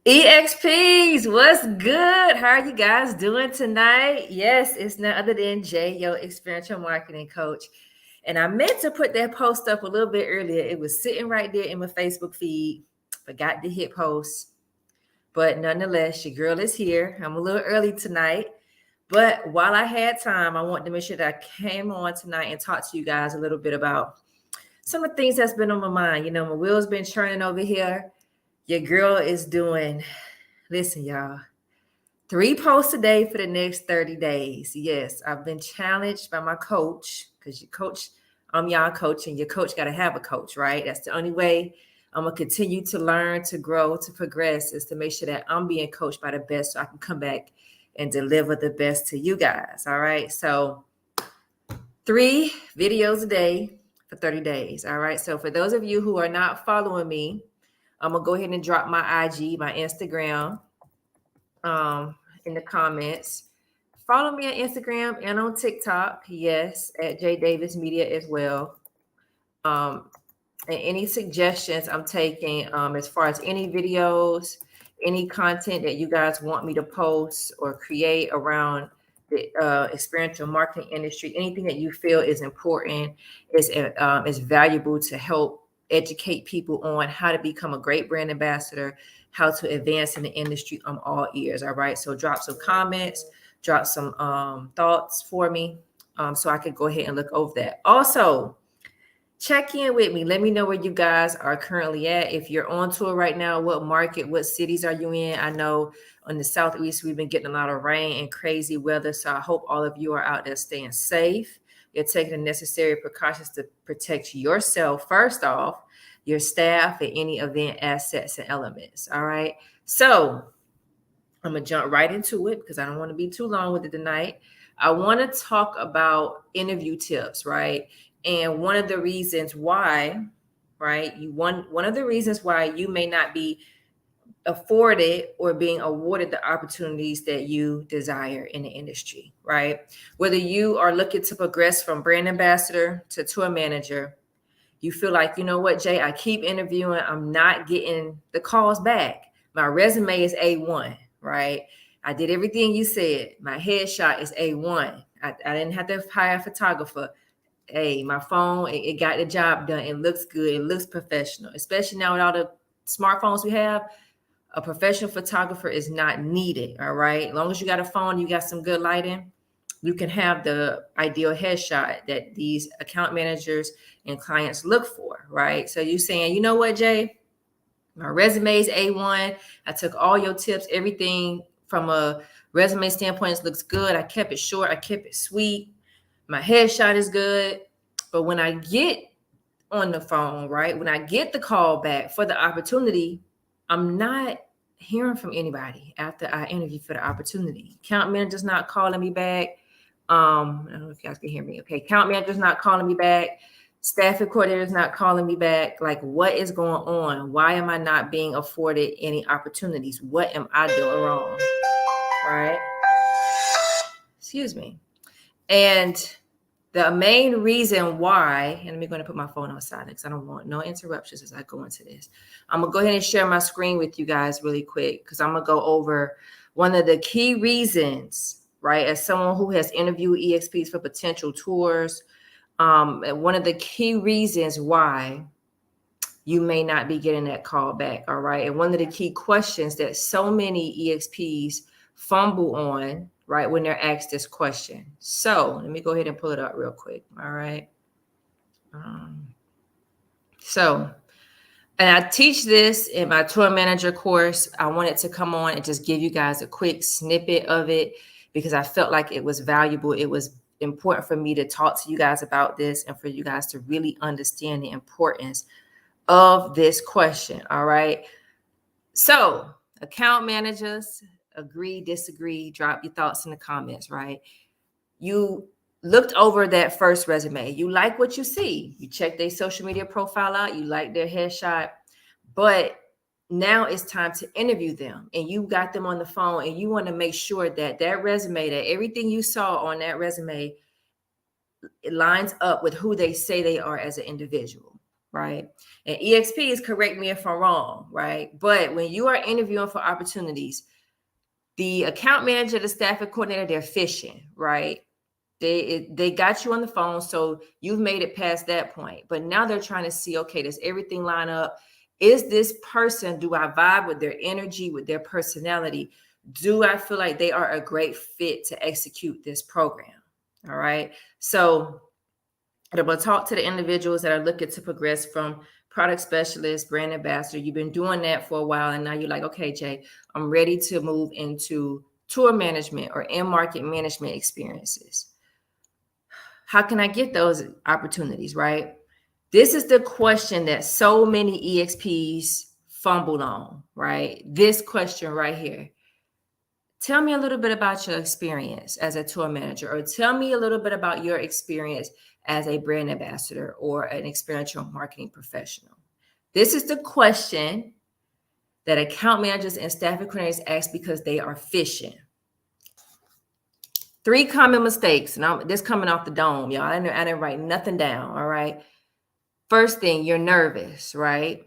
EXPs, what's good? How are you guys doing tonight? Yes, it's none other than Jay, your experiential marketing coach. And I meant to put that post up a little bit earlier. It was sitting right there in my Facebook feed. Forgot to hit post. But nonetheless, your girl is here. I'm a little early tonight. But while I had time, I wanted to make sure that I came on tonight and talk to you guys a little bit about some of the things that's been on my mind. My wheels been churning over here. Your girl is doing, listen, y'all, 3 posts a day for the next 30 days. Yes, I've been challenged by my coach because your coach, I'm y'all coach, and your coach got to have a coach, right? That's the only way I'm going to continue to learn, to grow, to progress is to make sure that I'm being coached by the best so I can come back and deliver the best to you guys. All right. So 3 videos a day for 30 days. All right. So for those of you who are not following me, I'm going to go ahead and drop my IG, my Instagram, in the comments. Follow me on Instagram and on TikTok. Yes, at JAE Davis Media as well. And any suggestions I'm taking as far as any videos, any content that you guys want me to post or create around the experiential marketing industry, anything that you feel is important, is valuable to help educate people on how to become a great brand ambassador, how to advance in the industry. I'm all ears. All right. So drop some comments, drop some thoughts for me so I could go ahead and look over that. Also, check in with me. Let me know where you guys are currently at. If you're on tour right now, what market, what cities are you in? I know on the Southeast, we've been getting a lot of rain and crazy weather. So I hope all of you are out there staying safe. You're taking the necessary precautions to protect yourself, first off, your staff, and any event assets and elements. All right. So I'm going to jump right into it because I don't want to be too long with it tonight. I want to talk about interview tips, right? And one of the reasons why, right? One of the reasons why you may not be afforded or being awarded the opportunities that you desire in the industry, right? Whether you are looking to progress from brand ambassador to tour manager, you feel like, you know what, Jay, I keep interviewing, I'm not getting the calls back. My resume is A1, right? I did everything you said. My headshot is A1. I didn't have to hire a photographer. Hey, my phone, it got the job done. It looks good. It looks professional, especially now with all the smartphones we have. A professional photographer is not needed. All right. As long as you got a phone, you got some good lighting, you can have the ideal headshot that these account managers and clients look for, right? So you're saying, you know what, Jay? My resume is A1. I took all your tips, everything from a resume standpoint looks good. I kept it short. I kept it sweet. My headshot is good. But when I get on the phone, right, when I get the call back for the opportunity, I'm not hearing from anybody after I interview for the opportunity. Account manager's not calling me back. I don't know if you guys can hear me. Okay, account manager's not calling me back. Staffing coordinator is not calling me back. Like, what is going on? Why am I not being afforded any opportunities? What am I doing wrong? Right? Excuse me. And the main reason why, and I'm going to put my phone on silent because I don't want no interruptions as I go into this. I'm going to go ahead and share my screen with you guys really quick because I'm going to go over one of the key reasons, right? As someone who has interviewed EXPs for potential tours, one of the key reasons why you may not be getting that call back, all right? And one of the key questions that so many EXPs fumble on, right, when they're asked this question. So let me go ahead and pull it up real quick, all right? And I teach this in my tour manager course. I wanted to come on and just give you guys a quick snippet of it because I felt like it was valuable. It was important for me to talk to you guys about this and for you guys to really understand the importance of this question. All right. So account managers, agree, disagree, drop your thoughts in the comments, right? You looked over that first resume. You like what you see. You check their social media profile out. You like their headshot. But now it's time to interview them. And you got them on the phone and you want to make sure that that resume, that everything you saw on that resume, it lines up with who they say they are as an individual. right? And EXPs, correct me if I'm wrong, right? But when you are interviewing for opportunities, the account manager, the staffing coordinator, they're fishing, right? They got you on the phone, so you've made it past that point. But now they're trying to see, okay, does everything line up? Is this person, do I vibe with their energy, with their personality? Do I feel like they are a great fit to execute this program? All right. So I'm going to talk to the individuals that are looking to progress from product specialist, brand ambassador. You've been doing that for a while, and now you're like, okay, Jay, I'm ready to move into tour management or in-market management experiences. How can I get those opportunities, right? This is the question that so many EXPs fumbled on, right? This question right here. Tell me a little bit about your experience as a tour manager, or tell me a little bit about your experience as a brand ambassador or an experiential marketing professional. This is the question that account managers and staffing coordinators ask because they are fishing. 3 common mistakes, and this coming off the dome, y'all. I didn't write nothing down, all right? First thing, you're nervous, right?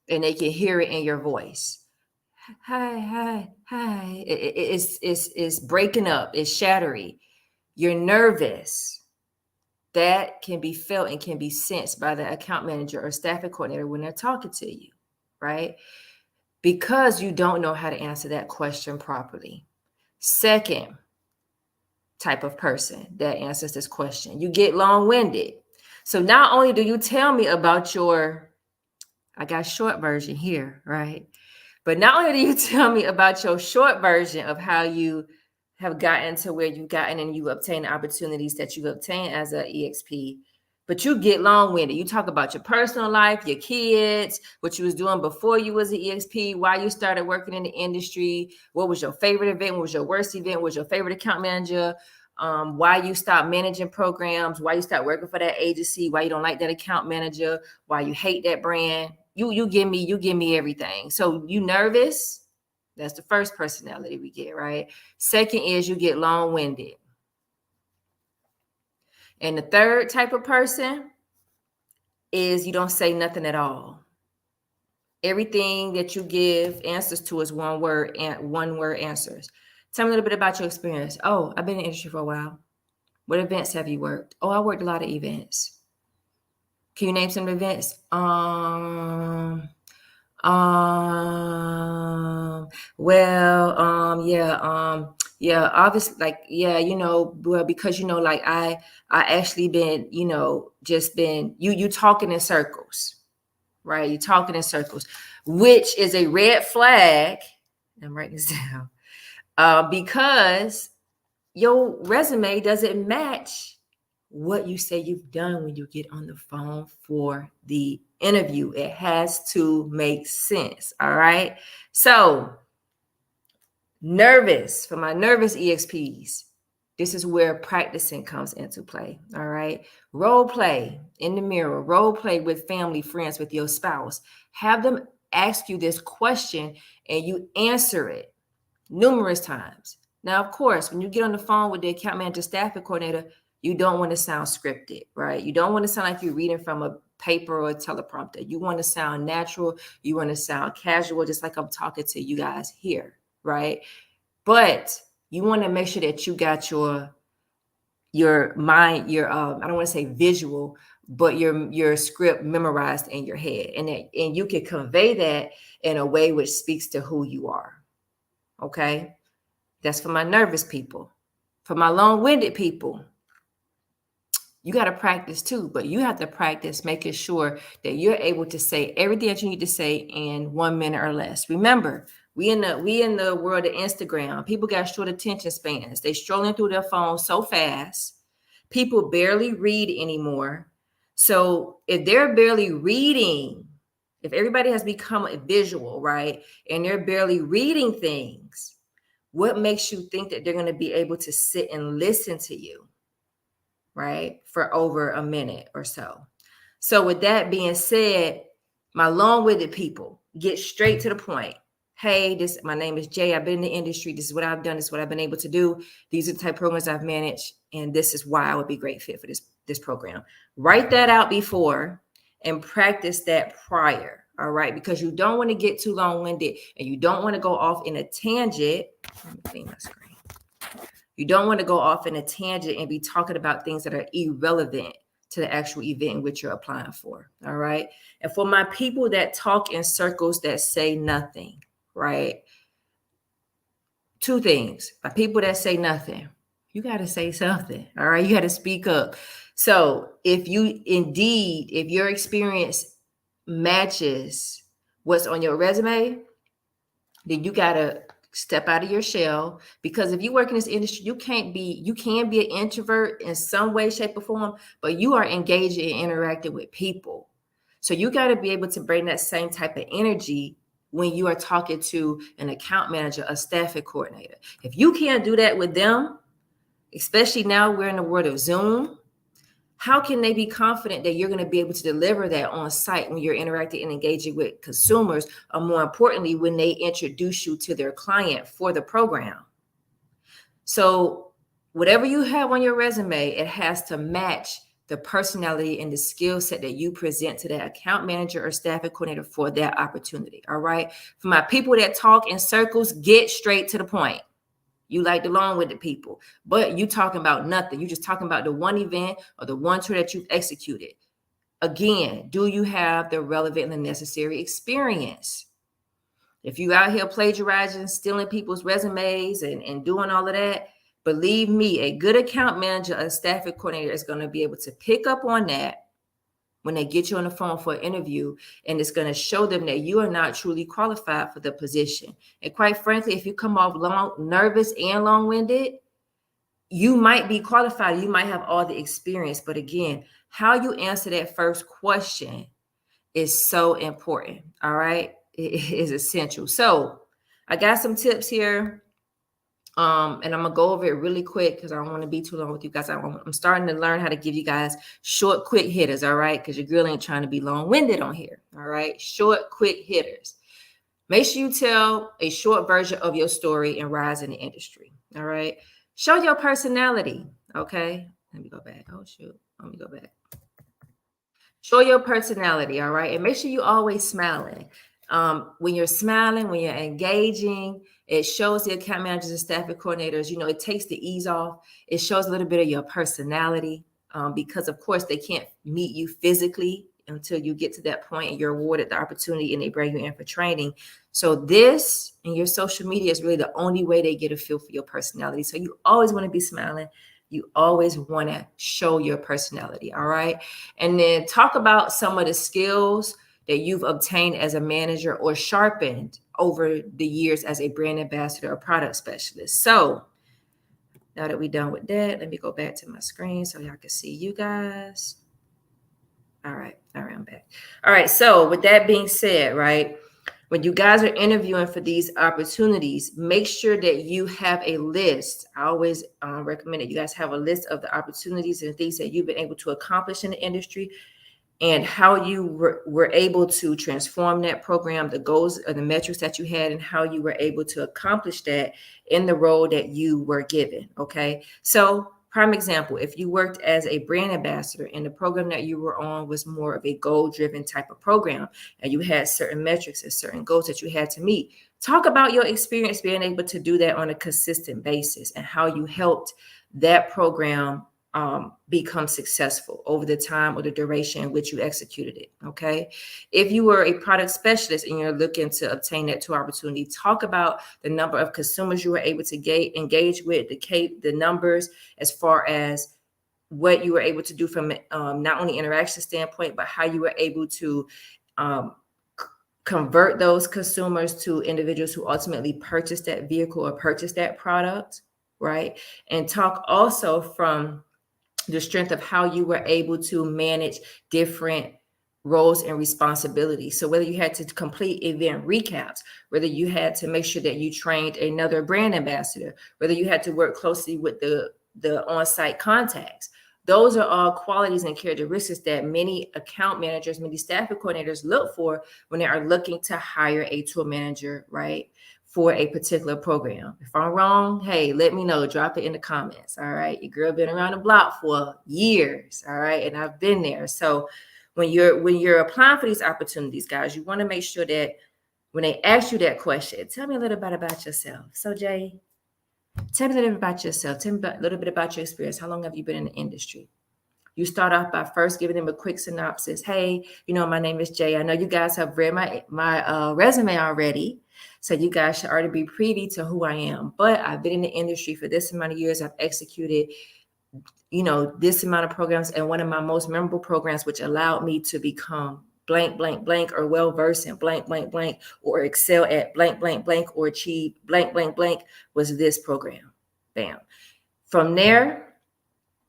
And they can hear it in your voice. Hi. It's breaking up. It's shattery. You're nervous. That can be felt and can be sensed by the account manager or staffing coordinator when they're talking to you, right? Because you don't know how to answer that question properly. Second type of person that answers this question, you get long-winded. So not only do you tell me about I got short version here, right? But not only do you tell me about your short version of how you have gotten to where you've gotten and you obtain opportunities that you've obtained as an EXP, but you get long-winded. You talk about your personal life, your kids, what you was doing before you was an EXP, why you started working in the industry, what was your favorite event, what was your worst event, what was your favorite account manager, why you stopped managing programs, why you stopped working for that agency, why you don't like that account manager, why you hate that brand. You give me everything. So you nervous? That's the first personality we get, right? Second is you get long-winded. And the third type of person is you don't say nothing at all. Everything that you give answers to is one word answers. Tell me a little bit about your experience. Oh, I've been in the industry for a while. What events have you worked? Oh, I worked a lot of events. Can you name some events? Obviously, like, well, because, like I actually been, just been, you talking in circles, right? You talking in circles, which is a red flag. I'm writing this down, because your resume doesn't match what you say you've done when you get on the phone for the interview. It has to make sense. All right. So nervous, for my nervous EXPs, this is where practicing comes into play. All right. Role play in the mirror, role play with family, friends, with your spouse. Have them ask you this question and you answer it numerous times. Now, of course, when you get on the phone with the account manager, staffing coordinator, you don't want to sound scripted, right? You don't want to sound like you're reading from a paper or a teleprompter. You want to sound natural. You want to sound casual, just like I'm talking to you guys here, right? But you want to make sure that you got your mind, I don't want to say visual, but your script memorized in your head, and you can convey that in a way which speaks to who you are. Okay, that's for my nervous people. For my long-winded people, you got to practice too, but you have to practice making sure that you're able to say everything that you need to say in 1 minute or less. Remember, we in the world of Instagram. People got short attention spans. They strolling through their phones so fast. People barely read anymore. So if they're barely reading, if everybody has become a visual, right, and they're barely reading things, what makes you think that they're going to be able to sit and listen to you, right, for over a minute or so? So with that being said, my long-winded people, get straight to the point. Hey, my name is Jay. I've been in the industry. This is what I've done. This is what I've been able to do. These are the type of programs I've managed. And this is why I would be a great fit for this program. Write that out before and practice that prior. All right, because you don't want to get too long-winded and you don't want to go off in a tangent. Let me clean my screen. You don't want to go off in a tangent and be talking about things that are irrelevant to the actual event in which you're applying for. All right. And for my people that talk in circles that say nothing, right? Two things. My people that say nothing, you got to say something. All right. You got to speak up. So if your experience matches what's on your resume, then you got to step out of your shell, because if you work in this industry, you can be an introvert in some way, shape, or form, but you are engaging and interacting with people. So you got to be able to bring that same type of energy when you are talking to an account manager, a staffing coordinator. If you can't do that with them, especially now we're in the world of Zoom, how can they be confident that you're going to be able to deliver that on site when you're interacting and engaging with consumers, or more importantly, when they introduce you to their client for the program? So whatever you have on your resume, it has to match the personality and the skill set that you present to that account manager or staffing coordinator for that opportunity. All right. For my people that talk in circles, get straight to the point. You like the long-winded people, but you talking about nothing. You just talking about the one event or the one tour that you've executed. Again, do you have the relevant and the necessary experience? If you out here plagiarizing, stealing people's resumes and doing all of that, believe me, a good account manager, a staffing coordinator is going to be able to pick up on that when they get you on the phone for an interview, and it's going to show them that you are not truly qualified for the position. And quite frankly, if you come off nervous and long-winded, you might be qualified. You might have all the experience. But again, how you answer that first question is so important. All right. It is essential. So I got some tips here. And I'm gonna go over it really quick because I don't want to be too long with you guys. I'm starting to learn how to give you guys short, quick hitters. All right, because your girl ain't trying to be long-winded on here. All right, short, quick hitters. Make sure you tell a short version of your story and rise in the industry. All right, show your personality. Okay, let me go back. Oh shoot, let me go back. Show your personality. All right, and make sure you always smiling. When you're smiling, when you're engaging, it shows the account managers and staffing coordinators, it takes the ease off. It shows a little bit of your personality, because of course they can't meet you physically until you get to that point and you're awarded the opportunity and they bring you in for training. So this and your social media is really the only way they get a feel for your personality. So you always want to be smiling. You always want to show your personality. All right. And then talk about some of the skills that you've obtained as a manager or sharpened over the years as a brand ambassador or product specialist. So now that we're done with that, let me go back to my screen so y'all can see you guys. All right, I'm back. All right, so with that being said, right, when you guys are interviewing for these opportunities, make sure that you have a list. I always recommend that you guys have a list of the opportunities and things that you've been able to accomplish in the industry, and how you were able to transform that program, the goals or the metrics that you had, and how you were able to accomplish that in the role that you were given. Okay. So prime example, if you worked as a brand ambassador and the program that you were on was more of a goal-driven type of program, and you had certain metrics and certain goals that you had to meet, talk about your experience being able to do that on a consistent basis and how you helped that program become successful over the time or the duration in which you executed it. Okay. If you were a product specialist and you're looking to obtain that tour opportunity, talk about the number of consumers you were able to engage with, the numbers as far as what you were able to do from not only interaction standpoint, but how you were able to convert those consumers to individuals who ultimately purchase that vehicle or purchase that product. Right. And talk also from the strength of how you were able to manage different roles and responsibilities. So whether you had to complete event recaps, whether you had to make sure that you trained another brand ambassador, whether you had to work closely with the on-site contacts, those are all qualities and characteristics that many account managers, many staffing coordinators look for when they are looking to hire a tour manager, right, for a particular program. If I'm wrong, hey, let me know. Drop it in the comments. All right. Your girl been around the block for years. All right. And I've been there. So when you're applying for these opportunities, guys, you want to make sure that when they ask you that question, tell me a little bit about yourself. So Jay, tell me a little bit about yourself. Tell me a little bit about your experience. How long have you been in the industry? You start off by first giving them a quick synopsis. Hey, my name is Jay. I know you guys have read my resume already, so you guys should already be privy to who I am. But I've been in the industry for this amount of years. I've executed, this amount of programs, and one of my most memorable programs, which allowed me to become blank, blank, blank, or well-versed in blank, blank, blank, or excel at blank, blank, blank, or achieve blank, blank, blank, was this program. Bam. From there,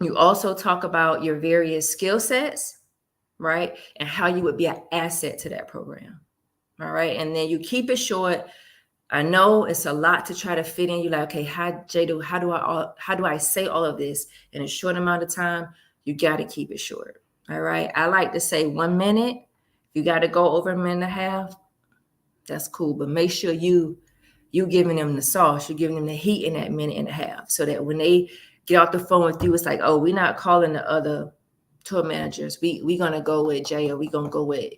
you also talk about your various skill sets, right? And how you would be an asset to that program. All right. And then you keep it short. I know it's a lot to try to fit in. You're like, okay, how do I say all of this in a short amount of time? You got to keep it short. All right. I like to say 1 minute. You got to go over a minute and a half. That's cool. But make sure you giving them the sauce. You're giving them the heat in that minute and a half, so that when they get off the phone with you, it's like, oh, we're not calling the other tour managers. We're going to go with Jay, or we're going to go with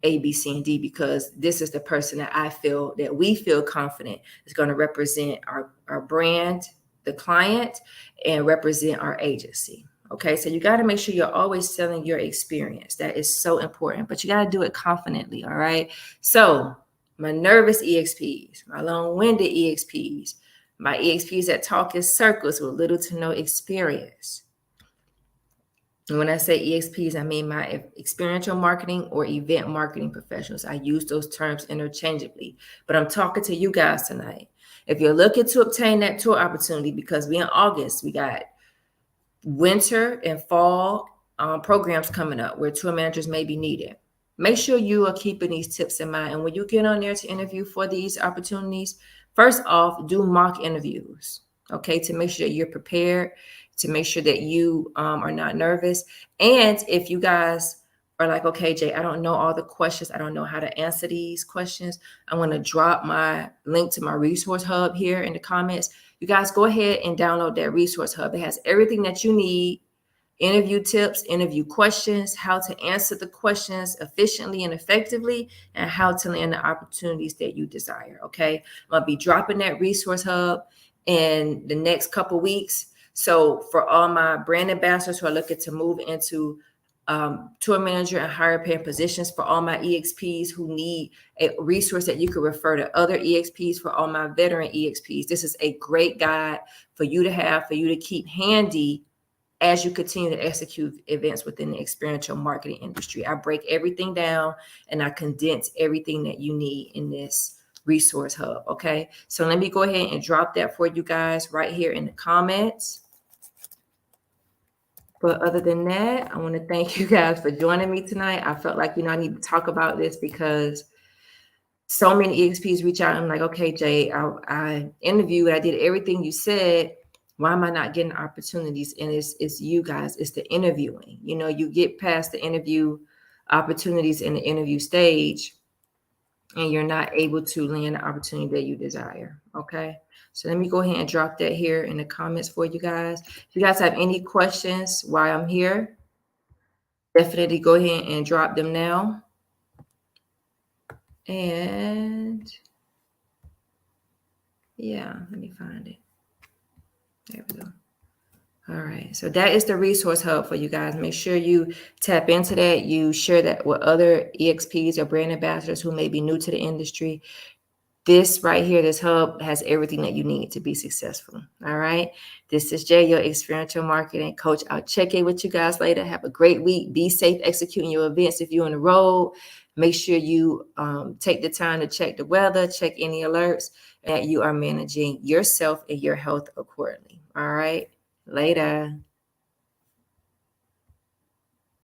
A, B, C, and D, because this is the person that we feel confident is going to represent our brand, the client, and represent our agency. Okay, so you got to make sure you're always selling your experience. That is so important, but you got to do it confidently. All right. So my nervous EXPs, my long-winded EXPs, my EXPs that talk in circles with little to no experience. And when I say EXPs, I mean my experiential marketing or event marketing professionals. I use those terms interchangeably, but I'm talking to you guys tonight. If you're looking to obtain that tour opportunity, because we in August, we got winter and fall programs coming up where tour managers may be needed. Make sure you are keeping these tips in mind. And when you get on there to interview for these opportunities, first off, do mock interviews, okay, to make sure that you're prepared, to make sure that you are not nervous. And if you guys are like, okay, Jay, I don't know all the questions, I don't know how to answer these questions, I'm going to drop my link to my resource hub here in the comments. You guys go ahead and download that resource hub. It has everything that you need: interview tips, interview questions, how to answer the questions efficiently and effectively, and how to land the opportunities that you desire. Okay. I'm going to be dropping that resource hub in the next couple weeks. So for all my brand ambassadors who are looking to move into tour manager and higher paying positions, for all my EXPs who need a resource that you could refer to other EXPs, for all my veteran EXPs, this is a great guide for you to have, for you to keep handy as you continue to execute events within the experiential marketing industry. I break everything down and I condense everything that you need in this resource hub. Okay. So let me go ahead and drop that for you guys right here in the comments. But other than that, I want to thank you guys for joining me tonight. I felt like, I need to talk about this because so many EXPs reach out and I'm like, okay, Jay, I interviewed, I did everything you said. Why am I not getting opportunities? And it's you guys, it's the interviewing. You get past the interview opportunities in the interview stage and you're not able to land the opportunity that you desire. Okay. So let me go ahead and drop that here in the comments for you guys. If you guys have any questions while I'm here, definitely go ahead and drop them now. And yeah, let me find it. There we go. All right. So that is the resource hub for you guys. Make sure you tap into that. You share that with other EXPs or brand ambassadors who may be new to the industry. This right here, this hub has everything that you need to be successful. All right. This is Jay, your experiential marketing coach. I'll check in with you guys later. Have a great week. Be safe executing your events. If you're on the road, make sure you take the time to check the weather, check any alerts, and that you are managing yourself and your health accordingly. All right. Later.